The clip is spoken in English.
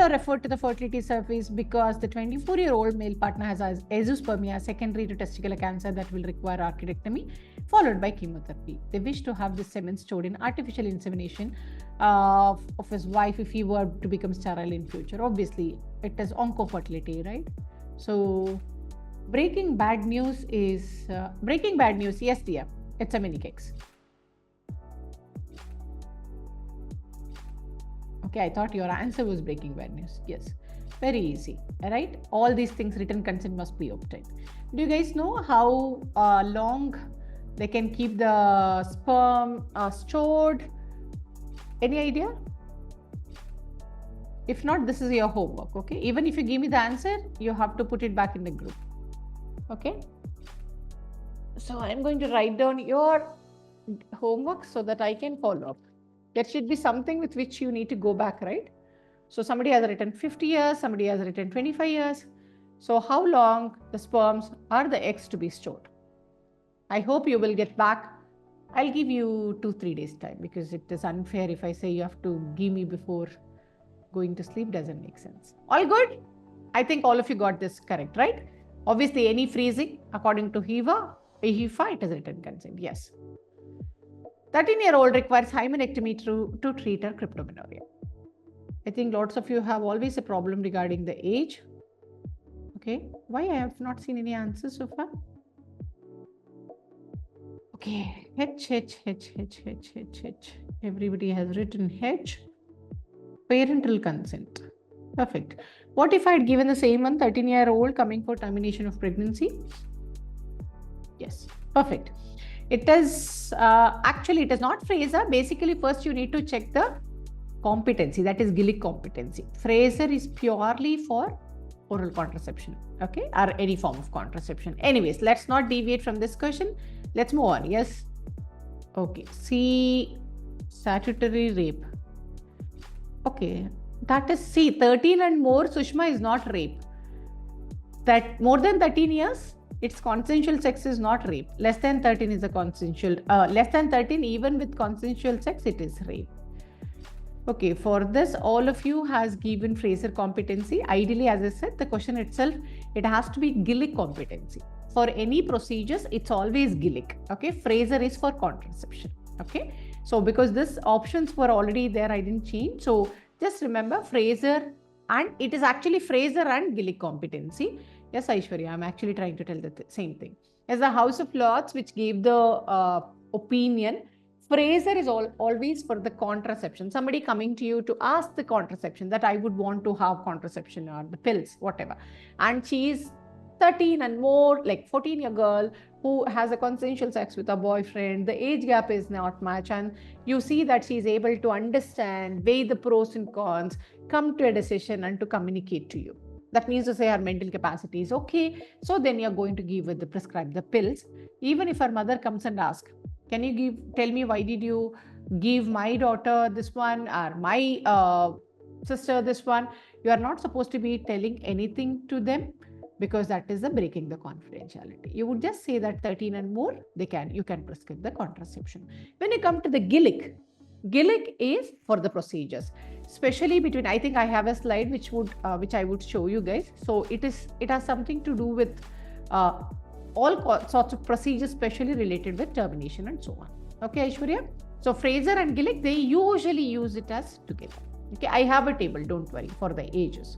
referral or referred to the fertility service because the 24-year-old male partner has azoospermia secondary to testicular cancer that will require orchidectomy followed by chemotherapy. They wish to have the semen stored in artificial insemination of his wife if he were to become sterile in future. Obviously, it is oncofertility, right? So, breaking bad news. Yes, dear. It's a mini cakes. Okay, I thought your answer was breaking bad news. Yes, very easy, right? All these things, written consent must be obtained. Do you guys know how long they can keep the sperm stored? Any idea? If not, this is your homework, okay? Even if you give me the answer, you have to put it back in the group, okay? So I'm going to write down your homework so that I can follow up. There should be something with which you need to go back, right? So somebody has written 50 years, somebody has written 25 years. So how long the sperms or the eggs to be stored? I hope you will get back. I'll give you 2-3 days time because it is unfair if I say you have to give me before going to sleep. Doesn't make sense. All good? I think all of you got this correct, right? Obviously, any freezing according to HIVA, it is written consent. Yes. 13-year-old requires hymenectomy to treat her cryptomenorrhea. I think lots of you have always a problem regarding the age. Okay. Why I have not seen any answers so far? Okay. H. Everybody has written H. Parental consent. Perfect. What if I had given the same one, 13-year-old coming for termination of pregnancy? Yes. Perfect. It is actually, it is not Fraser. Basically, first you need to check the competency, that is Gillick competency. Fraser is purely for oral contraception, okay, or any form of contraception. Anyways, let's not deviate from this question. Let's move on. Yes. Okay. See, statutory rape. Okay. That is, see, 13 and more, Sushma, is not rape. That more than 13 years, its consensual sex is not rape. Less than 13 is a consensual, less than 13, even with consensual sex, it is rape. Okay, for this, all of you has given Fraser competency. Ideally, as I said, the question itself, it has to be Gillick competency. For any procedures, it's always Gillick. Okay, Fraser is for contraception. Okay, so because these options were already there, I didn't change. So just remember Fraser, and it is actually Fraser and Gillick competency. Yes, Aishwarya, I'm actually trying to tell the same thing. As the House of Lords, which gave the opinion, Fraser is always for the contraception. Somebody coming to you to ask the contraception, that I would want to have contraception or the pills, whatever. And she is 13 and more, like 14-year girl who has a consensual sex with a boyfriend. The age gap is not much. And you see that she is able to understand, weigh the pros and cons, come to a decision and to communicate to you. That means to say her mental capacity is okay. So then you're going to give her prescribe the pills. Even if her mother comes and asks, can you tell me why did you give my daughter this one or my sister this one? You are not supposed to be telling anything to them because that is the breaking the confidentiality. You would just say that 13 and more, you can prescribe the contraception. When you come to the Gillick is for the procedures, especially between, I think I have a slide which I would show you guys. So it has something to do with all sorts of procedures, especially related with termination and so on. Okay, Aishwarya. So Fraser and Gillick, they usually use it as together. Okay, I have a table, don't worry, for the ages.